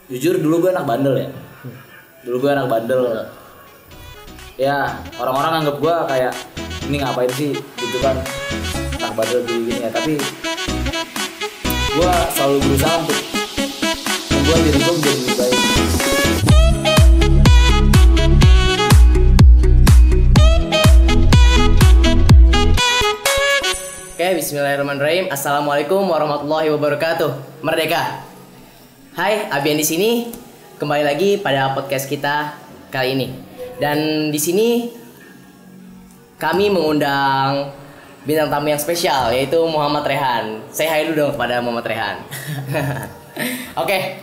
Jujur dulu gue anak bandel ya. Dulu gue anak bandel. Ya orang-orang anggap gue kayak ini ngapain sih gitu kan, anak bandel gini ya. Tapi gue selalu berusaha untuk membuat diri gue menjadi lebih baik. Oke, bismillahirrahmanirrahim. Assalamualaikum warahmatullahi wabarakatuh. Merdeka. Hai, Abian di sini. Kembali lagi pada podcast kita kali ini. Dan di sini kami mengundang bintang tamu yang spesial, yaitu Muhammad Rehan. Say hi dulu dong kepada Muhammad Rehan. Oke.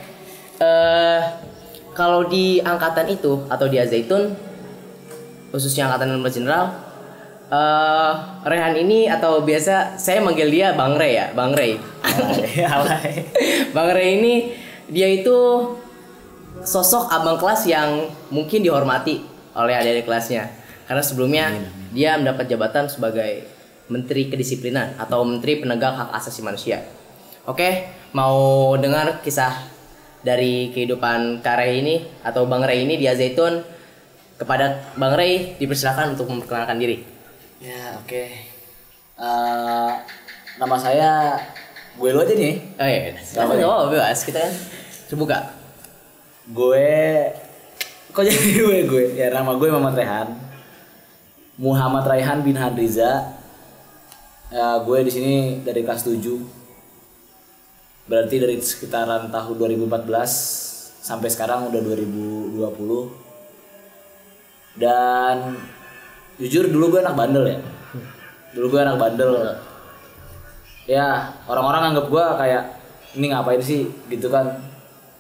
Kalau di angkatan itu atau di Al-Zaitun, khususnya angkatan 16 Jenderal, Rehan ini atau biasa saya manggil dia Bang Rey ya, Bang Rey. Bang Rey ini dia itu sosok abang kelas yang mungkin dihormati oleh adik-adik kelasnya. Karena sebelumnya dia mendapat jabatan sebagai Menteri Kedisiplinan atau Menteri Penegak Hak Asasi Manusia. Oke, mau dengar kisah dari kehidupan Kak Rey ini atau Bang Rey ini di Al-Zaitun? Kepada Bang Rey dipersilakan untuk memperkenalkan diri. Ya oke. Nama saya gue lu aja nih. Oh iya, silakan bebas kita kan terbuka. Gue kok jadi gue ya, nama gue Muhammad Rehan. Muhammad Rehan bin Hadriza. Ya, gue di sini dari kelas 7. Berarti dari sekitaran tahun 2014 sampai sekarang udah 2020. Dan jujur dulu gue anak bandel ya. Dulu gue anak bandel. Ya, orang-orang anggap gue kayak ini ngapain sih gitu kan,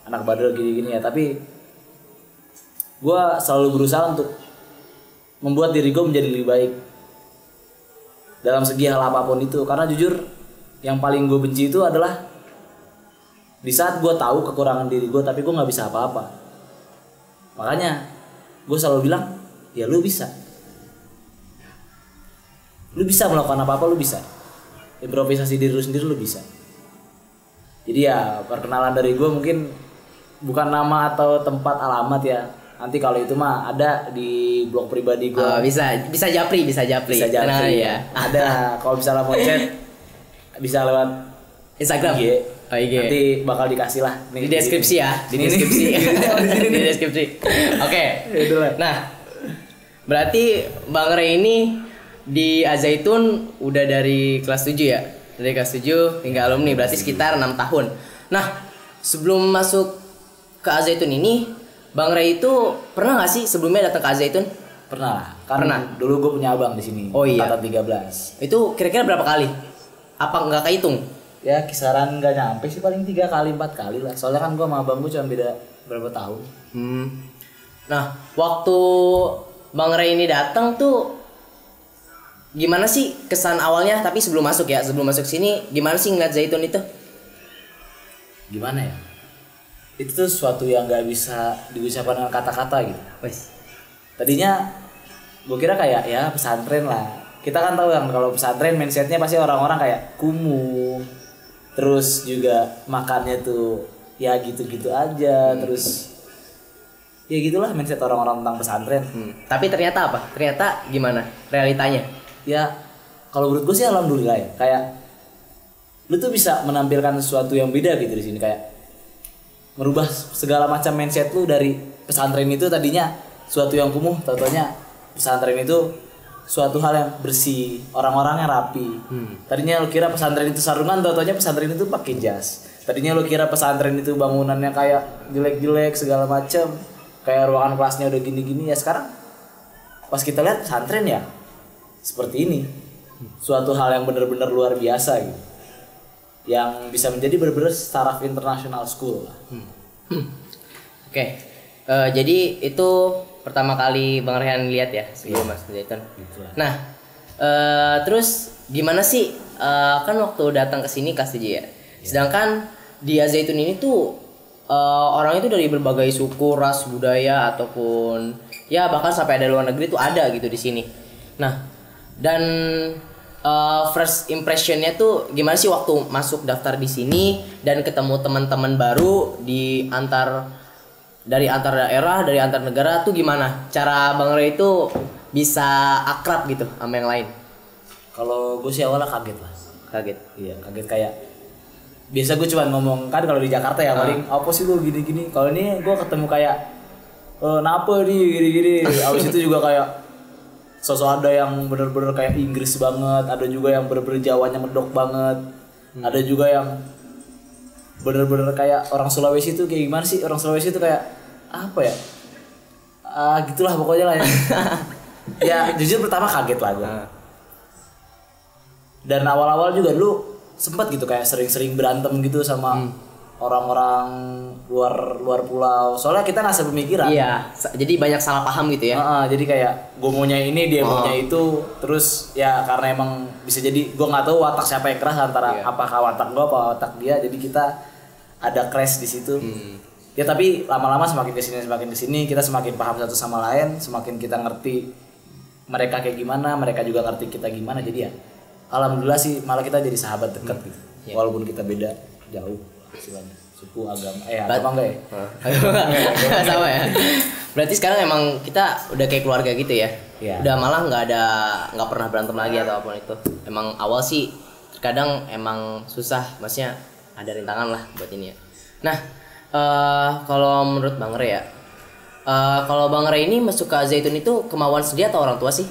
anak bandel gini-gini ya. Tapi gue selalu berusaha untuk membuat diri gue menjadi lebih baik dalam segi hal apapun itu. Karena jujur yang paling gue benci itu adalah di saat gue tahu kekurangan diri gue tapi gue nggak bisa apa-apa. Makanya gue selalu bilang, ya lu bisa melakukan apa-apa, lu bisa improvisasi diri lu sendiri, lu bisa. Jadi ya perkenalan dari gue mungkin bukan nama atau tempat alamat ya. Nanti kalau itu mah ada di blog pribadi gue. Bisa japri. Nah, ya. Ada. Kalau misalnya mau chat bisa lewat Instagram. IG. Oh, IG. Nanti bakal dikasih lah di deskripsi ya. Di deskripsi. Oke. Nah, berarti Bang Rey ini di Al-Zaitun udah dari kelas 7 ya? Dari kelas 7 hingga alumni, berarti sekitar 6 tahun. Nah, sebelum masuk ke Al-Zaitun ini, Bang Rey itu pernah gak sih sebelumnya datang ke Al-Zaitun? Pernah. Pernah. Dulu gue punya abang di sini. Oh iya. Angkatan 13. Itu kira-kira berapa kali? Apa nggak kehitung? Ya kisaran nggak nyampe sih, paling 3 kali 4 kali lah. Soalnya kan gue sama abang gue cuma beda berapa tahun. Nah, waktu Bang Rey ini datang tuh gimana sih kesan awalnya? Tapi sebelum masuk sini, gimana sih ngeliat Zaitun itu? Gimana ya? Itu tuh suatu yang nggak bisa diucapkan dengan kata-kata gitu. Wes. Tadinya gue kira kayak ya pesantren lah. Kita kan tahu kan kalau pesantren mindsetnya pasti orang-orang kayak kumuh. Terus juga makannya tuh ya gitu-gitu aja. Terus ya gitulah mindset orang-orang tentang pesantren. Tapi ternyata apa? Ternyata gimana realitanya? Ya kalau menurut gue sih alhamdulillah ya. Kayak lu tuh bisa menampilkan sesuatu yang beda gitu di sini, kayak merubah segala macam mindset lu dari pesantren itu tadinya suatu yang kumuh, taunya pesantren itu suatu hal yang bersih, orang-orangnya rapi. Tadinya lu kira pesantren itu sarungan, taunya pesantren itu pakai jas. Tadinya lu kira pesantren itu bangunannya kayak jelek-jelek segala macam, kayak ruangan kelasnya udah gini-gini. Ya sekarang pas kita lihat pesantren ya seperti ini, suatu hal yang benar-benar luar biasa gitu, yang bisa menjadi benar-benar startup international school lah. Oke. Jadi itu pertama kali Bang Rehan lihat ya sebelum masuk Zaitun. Nah, terus gimana sih kan waktu datang ke sini kelas 7 ya. Sedangkan di Zaitun ini tuh orang itu dari berbagai suku, ras, budaya ataupun ya bahkan sampai ada luar negeri tuh ada gitu di sini. Nah, dan first impressionnya tuh gimana sih waktu masuk daftar di sini dan ketemu teman-teman baru dari antar daerah, dari antar negara tuh gimana? Cara Bang Ray itu bisa akrab gitu sama yang lain? Kalau gue sih awalnya kaget lah. Kaget. Iya, kaget kayak biasa gue cuma ngomong kan kalau di Jakarta ya paling apa sih lu gini-gini. Kalau ini gue ketemu kayak napa nih gini-gini. Abis itu juga kayak sosok ada yang bener-bener kayak Inggris banget, ada juga yang bener-bener Jawanya medok banget, ada juga yang bener-bener kayak orang Sulawesi itu kayak gimana sih, orang Sulawesi itu kayak apa ya, gitulah pokoknya lah ya. Ya jujur pertama kaget lah gue. Dan awal-awal juga dulu sempat gitu kayak sering-sering berantem gitu sama orang-orang luar pulau. Soalnya kita nggak sepemikiran. Iya, jadi banyak salah paham gitu ya. Jadi kayak gue maunya ini, dia maunya itu. Terus ya karena emang bisa jadi gue nggak tahu watak siapa yang keras antara apakah watak gue apa watak dia. Jadi kita ada clash di situ. Ya tapi lama-lama semakin kesini kita semakin paham satu sama lain, semakin kita ngerti mereka kayak gimana, mereka juga ngerti kita gimana. Jadi ya alhamdulillah sih malah kita jadi sahabat dekat gitu. Walaupun kita beda jauh istilahnya suku agama agama enggak ya? Sama ya. Berarti sekarang emang kita udah kayak keluarga gitu ya? Udah malah nggak pernah berantem lagi atau apapun itu. Emang awal sih terkadang emang susah, maksudnya ada rintangan lah buat ini ya. Nah kalau menurut Bang Ray ya, kalau Bang Ray ini masuk ke Zaitun itu kemauan sendiri atau orang tua sih?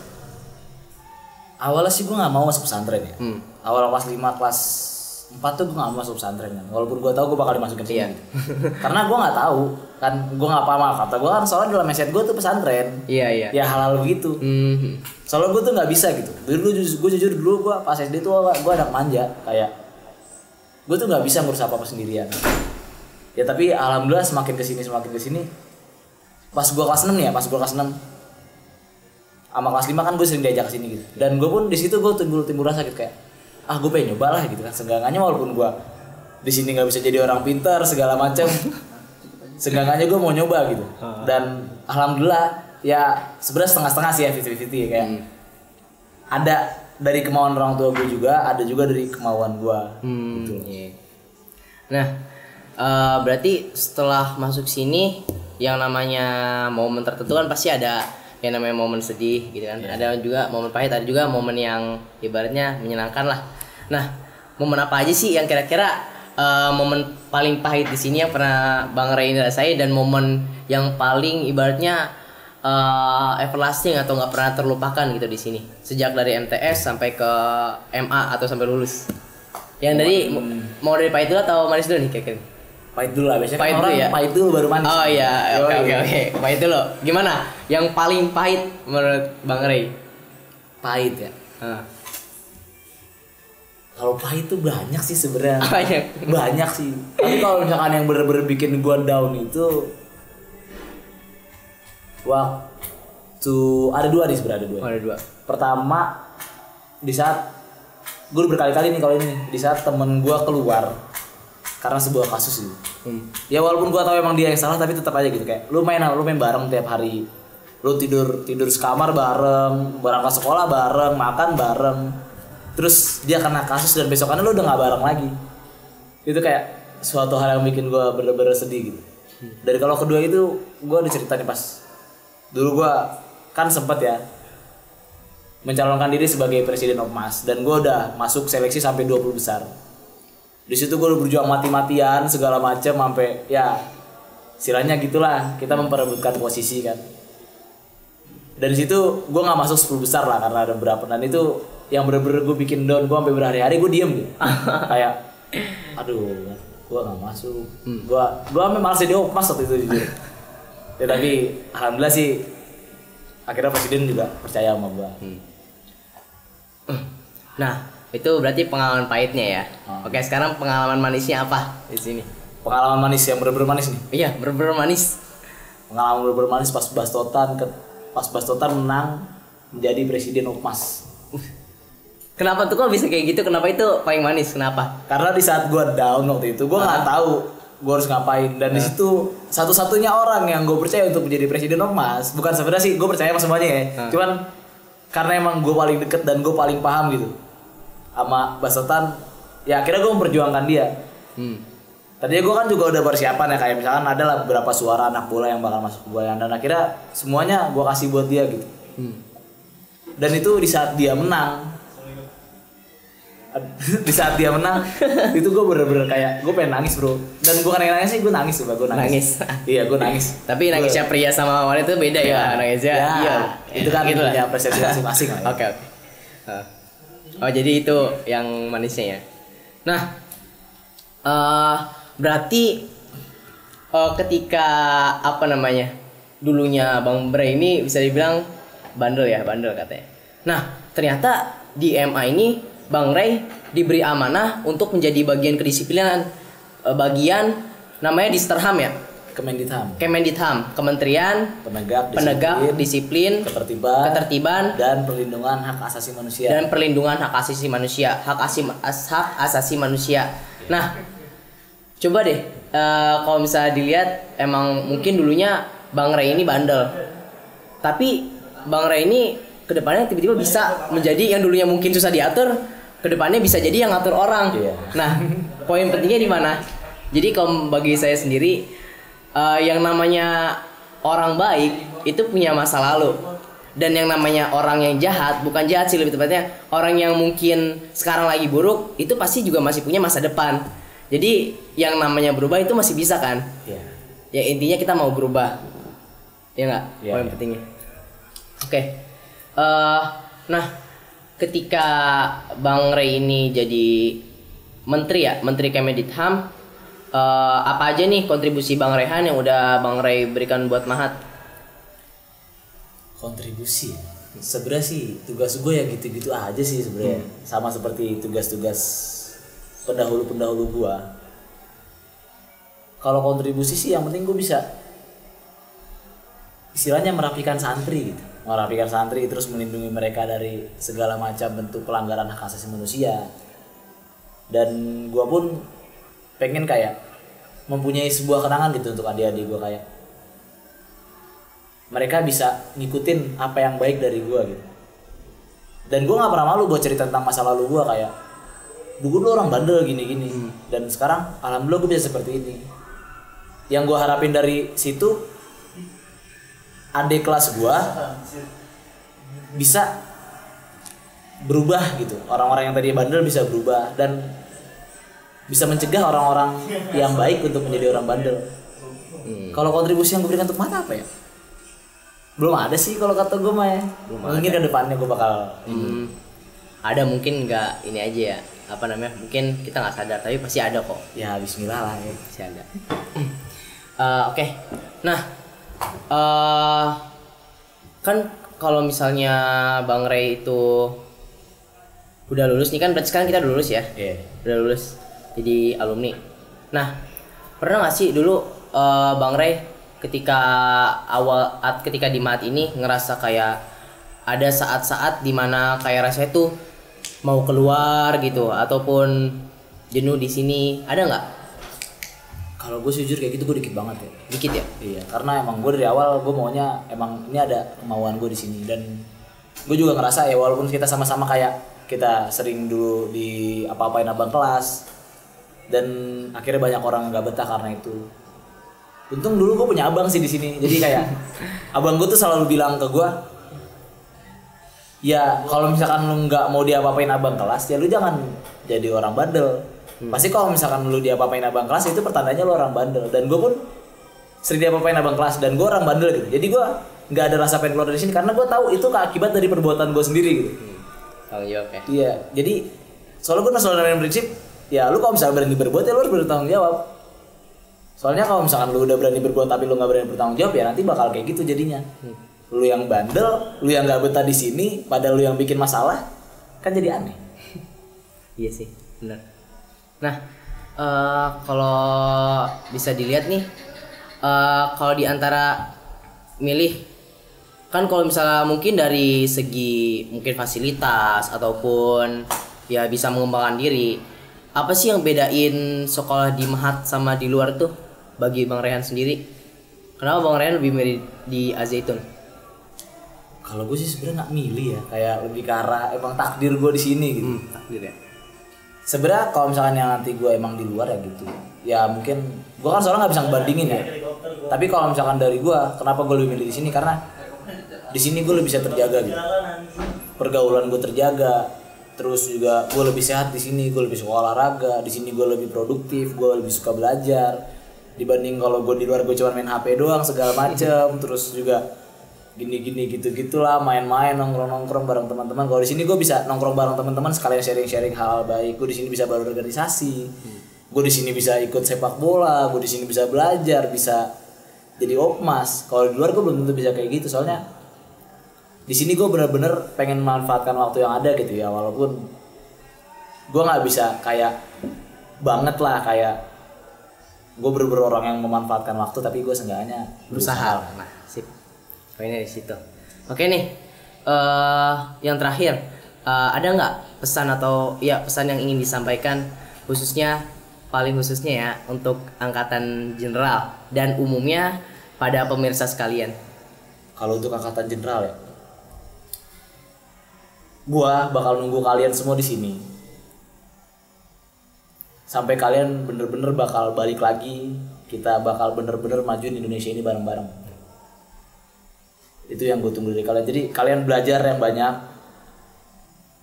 Awalnya sih gue nggak mau masuk pesantren ya. Awal kelas 5 kelas 4 tuh gue gak mau masuk pesantren kan. Walaupun gue tahu gue bakal dimasukin sini gitu. Karena gue gak tahu kan, gue gak paham kata gue kan, soalnya dalam mindset gue tuh pesantren. Iya. Ya hal-hal begitu. Soalnya gue tuh gak bisa gitu. Gue jujur dulu gue pas SD tuh gue anak manja. Kayak gue tuh gak bisa ngurus apa-apa sendirian. Ya tapi alhamdulillah semakin kesini. Pas gue kelas 6 nih ya, pas gue kelas 6 sama kelas 5 kan gue sering diajak kesini gitu. Dan gue pun di situ gue timbul rasa gitu kayak gue pengen nyoba lah gitu kan, seenggaknya walaupun gue di sini nggak bisa jadi orang pintar segala macam, seenggaknya gue mau nyoba gitu. Dan alhamdulillah ya sebenarnya setengah-setengah sih ya, 50-50 ya, kayak ada dari kemauan orang tua gue juga, ada juga dari kemauan gue gitu. Nah berarti setelah masuk sini yang namanya momen tertentu kan pasti ada yang namanya momen sedih gitu kan, ada juga momen pahit, ada juga momen yang ibaratnya menyenangkan lah. Nah, momen apa aja sih yang kira-kira momen paling pahit di sini yang pernah Bang Ray rasain, dan momen yang paling ibaratnya everlasting atau nggak pernah terlupakan gitu di sini sejak dari MTS sampai ke MA atau sampai lulus? Yang dari mau dari pahit dulu atau manis dulu nih kira-kira? Pahit dulu lah, biasanya pahit orang ya? Pahit dulu baru manis. Oh iya, oke. Pahit dulu. Gimana? Yang paling pahit menurut Bang Ray? Pahit ya? Kalau pahit tuh banyak sih sebenarnya. Banyak sih. Tapi kalau misalkan yang bener-bener bikin gua down itu waktu ada dua sebenarnya. Ada dua. Pertama di saat gue berkali-kali nih kalau ini, di saat temen gua keluar karena sebuah kasus gitu. Ya walaupun gua tahu emang dia yang salah, tapi tetap aja gitu kayak lu main bareng tiap hari, lu tidur sekamar bareng, berangkat sekolah bareng, makan bareng, terus dia kena kasus dan besokannya lu udah nggak bareng lagi. Itu kayak suatu hal yang bikin gua bener-bener sedih gitu. Dari kalau kedua itu gua diceritain pas dulu gua kan sempet ya mencalonkan diri sebagai presiden Ormas, dan gua udah masuk seleksi sampai 20 besar. Di situ gue udah berjuang mati-matian segala macam sampai ya istilahnya gitulah, kita memperebutkan posisi kan. Dan di situ gue nggak masuk 10 besar lah karena ada beberapa, dan itu yang bener-bener gue bikin down. Gue sampai berhari-hari gue diem gitu. Kayak aduh gue nggak masuk. Gue sampai malas jadi Ormas waktu itu jujur. Ya tapi alhamdulillah sih akhirnya presiden juga percaya sama gue. Nah, itu berarti pengalaman pahitnya ya. Oke, sekarang pengalaman manisnya apa di sini? Pengalaman manis yang bener-bener manis nih. Iya, bener-bener manis. Pengalaman bener-bener manis pas Bastotan menang menjadi presiden Ormas. Kenapa tuh kok bisa kayak gitu? Kenapa itu paling manis? Kenapa? Karena di saat gue down waktu itu, gue nggak tahu gue harus ngapain, dan di situ satu-satunya orang yang gue percaya untuk menjadi presiden Ormas, bukan sebenarnya sih gue percaya sama semuanya ya, cuman karena emang gue paling deket dan gue paling paham gitu. sama Basotan, ya akhirnya gue memperjuangkan dia. Tadinya gue kan juga udah persiapan ya, kayak misalkan ada lah beberapa suara anak bola yang bakal masuk ke gue, dan akhirnya semuanya gue kasih buat dia gitu. Dan itu di saat dia menang, di saat dia menang itu gue bener-bener kayak gue pengen nangis bro. Dan gue kan nangis sih, gue nangis coba, gue nangis. Iya gue nangis. Tapi nangisnya pria sama wanita itu beda ya, nangisnya. Ya, iya. itu kan gitu punya persepsi masing-masing lah. Oke. Oh jadi itu yang manisnya ya. Nah, berarti ketika apa namanya dulunya Bang Bray ini bisa dibilang bandel katanya. Nah ternyata di MA ini Bang Ray diberi amanah untuk menjadi bagian kedisiplinan, bagian namanya Disterham ya. Kemenditham, Kementerian Penegak Disiplin, Ketertiban dan Perlindungan Hak Asasi Manusia. Hak asasi manusia. Nah, coba deh kalau misalnya dilihat emang mungkin dulunya Bang Ray ini bandel. Tapi Bang Ray ini kedepannya tiba-tiba bisa menjadi yang dulunya mungkin susah diatur, kedepannya bisa jadi yang ngatur orang. Nah, poin pentingnya di mana? Jadi kalau bagi saya sendiri, yang namanya orang baik itu punya masa lalu, dan yang namanya orang yang jahat, bukan jahat sih lebih tepatnya, orang yang mungkin sekarang lagi buruk itu pasti juga masih punya masa depan. Jadi yang namanya berubah itu masih bisa kan? Ya intinya kita mau berubah, ya nggak? Poin pentingnya. Oke. Nah, ketika Bang Ray ini jadi Menteri Kemenditham, apa aja nih kontribusi Bang Rehan yang udah Bang Ray berikan buat Mahat? Kontribusi sebenarnya sih tugas gue ya gitu-gitu aja sih sebenarnya. Sama seperti tugas-tugas pendahulu gue. Kalau kontribusi sih yang penting gue bisa istilahnya merapikan santri gitu. Merapikan santri terus melindungi mereka dari segala macam bentuk pelanggaran hak asasi manusia. Dan gue pun pengen kayak mempunyai sebuah kenangan gitu untuk adik-adik gue, kayak mereka bisa ngikutin apa yang baik dari gue gitu. Dan gue nggak pernah malu buat cerita tentang masa lalu gue, kayak dulu lu orang bandel gini-gini, dan sekarang alhamdulillah gue bisa seperti ini. Yang gue harapin dari situ, adik kelas gue bisa berubah gitu, orang-orang yang tadi bandel bisa berubah dan bisa mencegah orang-orang yang baik untuk menjadi orang bandel. Kalau kontribusi yang gue berikan untuk Mahat apa ya? Belum ada sih kalau kata gue mah ya. Mungkin ke depannya gue bakal ada, mungkin nggak ini aja ya, apa namanya, mungkin kita nggak sadar tapi pasti ada kok. Ya bismillah lah ya. Pasti ada. Oke. Nah, kan kalau misalnya Bang Ray itu udah lulus nih kan, berarti sekarang kita udah lulus ya? Udah lulus jadi alumni. Nah, pernah nggak sih dulu Bang Ray ketika di Mahat ini ngerasa kayak ada saat-saat dimana kayak rasanya tuh mau keluar gitu, ataupun jenuh di sini, ada nggak? Kalau gue jujur kayak gitu gue dikit banget ya. Dikit ya? Iya, karena emang gue dari awal gue maunya emang ini ada kemauan gue di sini, dan gue juga ngerasa ya walaupun kita sama-sama kayak kita sering dulu di apa-apain abang kelas, dan akhirnya banyak orang nggak betah karena itu. Untung dulu gue punya abang sih di sini, jadi kayak abang gue tuh selalu bilang ke gue, ya kalau misalkan lu nggak mau diapa-apain abang kelas, ya lu jangan jadi orang bandel. Pasti kalau misalkan lu diapa-apain abang kelas, itu pertandanya lu orang bandel. Dan gue pun sering diapa-apain abang kelas dan gue orang bandel gitu. Jadi gue nggak ada rasa pengen keluar dari sini karena gue tahu itu akibat dari perbuatan gue sendiri gitu. Tanggung jawab ya. Iya, jadi soalnya gue selalu dengan prinsip, ya lu kalau misalnya berani berbuat ya lu harus bertanggung jawab. Soalnya kalau misalkan lu udah berani berbuat tapi lu nggak berani bertanggung jawab, ya nanti bakal kayak gitu jadinya. Lu yang bandel, lu yang nggak betah di sini, padahal lu yang bikin masalah, kan jadi aneh. Iya sih, benar. Nah, kalau bisa dilihat nih, kalau di antara milih, kan kalau misalnya mungkin dari segi mungkin fasilitas ataupun ya bisa mengembangkan diri, apa sih yang bedain sekolah di Mahat sama di luar tuh bagi Bang Rehan sendiri? Kenapa Bang Rehan lebih milih di Al Zaitun? Kalau gue sih sebenarnya nggak milih ya, kayak lebih ke arah emang takdir gue di sini gitu. Takdir ya. Sebenarnya kalau misalkan yang nanti gue emang di luar ya gitu, ya mungkin gue kan soalnya nggak bisa ngebandingin ya. Tapi kalau misalkan dari gue, kenapa gue lebih milih di sini, karena di sini gue lebih bisa terjaga gitu, pergaulan gue terjaga, terus juga gue lebih sehat di sini, gue lebih suka olahraga di sini, gue lebih produktif, gue lebih suka belajar dibanding kalau gue di luar gue cuma main HP doang segala macem, terus juga gini-gini gitu-gitulah, main-main nongkrong-nongkrong bareng teman-teman. Kalau di sini gue bisa nongkrong bareng teman-teman sekalian sharing-sharing hal baik. Gue di sini bisa berorganisasi, gue di sini bisa ikut sepak bola, gue di sini bisa belajar, bisa jadi opmas. Kalau di luar gue belum tentu bisa kayak gitu, soalnya di sini gue bener-bener pengen memanfaatkan waktu yang ada gitu ya, walaupun gue nggak bisa kayak banget lah kayak gue bener-bener orang yang memanfaatkan waktu, tapi gue seenggaknya Berusaha. Nah, sip. Poinnya di situ. Oke nih, yang terakhir, ada nggak pesan atau ya pesan yang ingin disampaikan khususnya, paling khususnya ya untuk angkatan general dan umumnya pada pemirsa sekalian? Kalau untuk angkatan general ya, gue bakal nunggu kalian semua di sini sampai kalian bener-bener bakal balik lagi. Kita bakal bener-bener majuin Indonesia ini bareng-bareng. Itu yang gue tunggu dari kalian. Jadi kalian belajar yang banyak,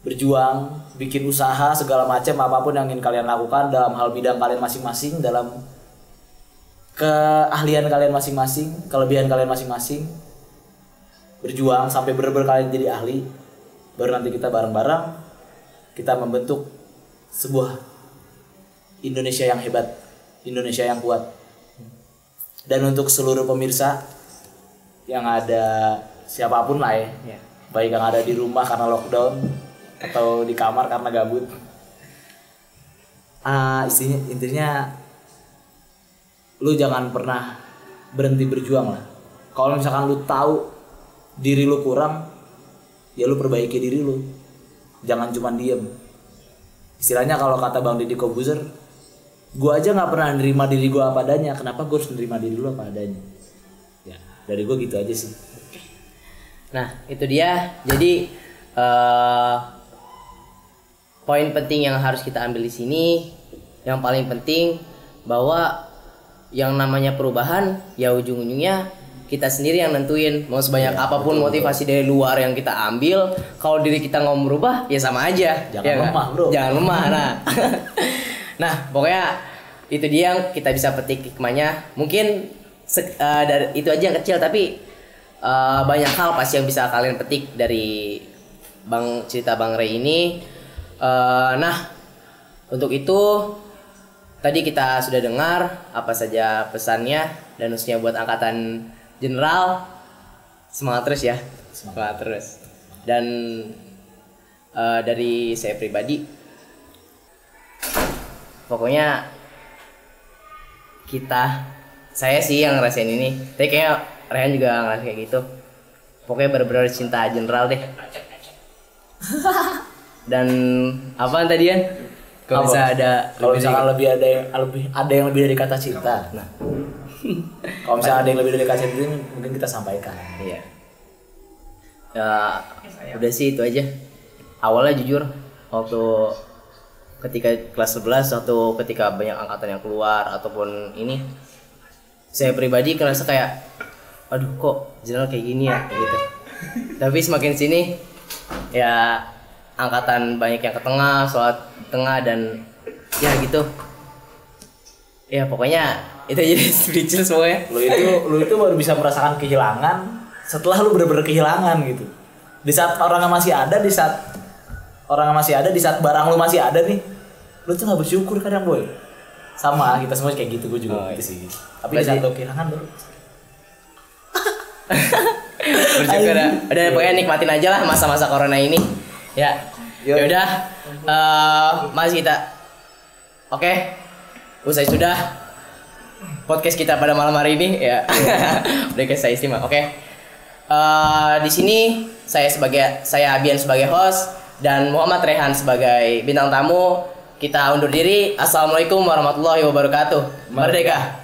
berjuang, bikin usaha segala macam, apapun yang ingin kalian lakukan dalam hal bidang kalian masing-masing, dalam keahlian kalian masing-masing, kelebihan kalian masing-masing. Berjuang sampai bener-bener kalian jadi ahli. Baru nanti kita bareng-bareng kita membentuk sebuah Indonesia yang hebat, Indonesia yang kuat. Dan untuk seluruh pemirsa yang ada, siapapun lah ya, baik yang ada di rumah karena lockdown atau di kamar karena gabut, intinya lu jangan pernah berhenti berjuang lah. Kalau misalkan lu tahu diri lu kurang, ya lu perbaiki diri lu, jangan cuma diem. Istilahnya kalau kata Bang Deddy Kobuzer, gue aja nggak pernah nerima diri gue apa adanya, kenapa gue harus nerima diri lu apa adanya? Ya dari gue gitu aja sih. Nah itu dia, jadi poin penting yang harus kita ambil di sini, yang paling penting bahwa yang namanya perubahan ya ujung-ujungnya kita sendiri yang nentuin. Mau sebanyak apapun motivasi dari luar yang kita ambil, kalau diri kita nggak merubah ya sama aja. Jangan lemah bro. Jangan lemah. Nah, nah pokoknya itu dia yang kita bisa petik hikmahnya. Mungkin dari itu aja yang kecil, tapi banyak hal pasti yang bisa kalian petik dari cerita Bang Ray ini. Nah untuk itu tadi kita sudah dengar apa saja pesannya, dan khususnya buat angkatan general, semangat terus ya, semangat terus. Dan dari saya pribadi, pokoknya saya sih yang ngerasain ini, tapi kayaknya Rehan juga ngerasain kayak gitu. Pokoknya bener-bener cinta general deh. Dan apaan tadi kan? Kalau misalkan ada yang lebih dari kata cinta. Nah, kalau misalkan ada yang lebih dari kata cinta, mungkin kita sampaikan. Iya. Udah sih itu aja. Awalnya jujur waktu ketika kelas 11, waktu ketika banyak angkatan yang keluar ataupun ini, saya pribadi ngerasa kayak aduh kok general kayak gini ya gitu. Tapi semakin sini ya angkatan banyak yang ke tengah, sholat tengah, dan ya gitu. Ya pokoknya itu jadi speechless pokoknya. Lu itu baru bisa merasakan kehilangan setelah lu bener-bener kehilangan gitu. Di saat orangnya masih ada, di saat barang lu masih ada nih, lu tuh nggak bersyukur kadang boy. Sama kita semua kayak gitu, gue juga gitu sih. Tapi di saat lu kehilangan baru bersyukur ya. Udah pokoknya nikmatin aja lah masa-masa corona ini. Ya. Yaudah, masih kita. Oke. Usai sudah podcast kita pada malam hari ini ya. Udah saya istimewa. Oke. Di sini saya Abian sebagai host dan Muhammad Rehan sebagai bintang tamu. Kita undur diri. Assalamualaikum warahmatullahi wabarakatuh. Merdeka.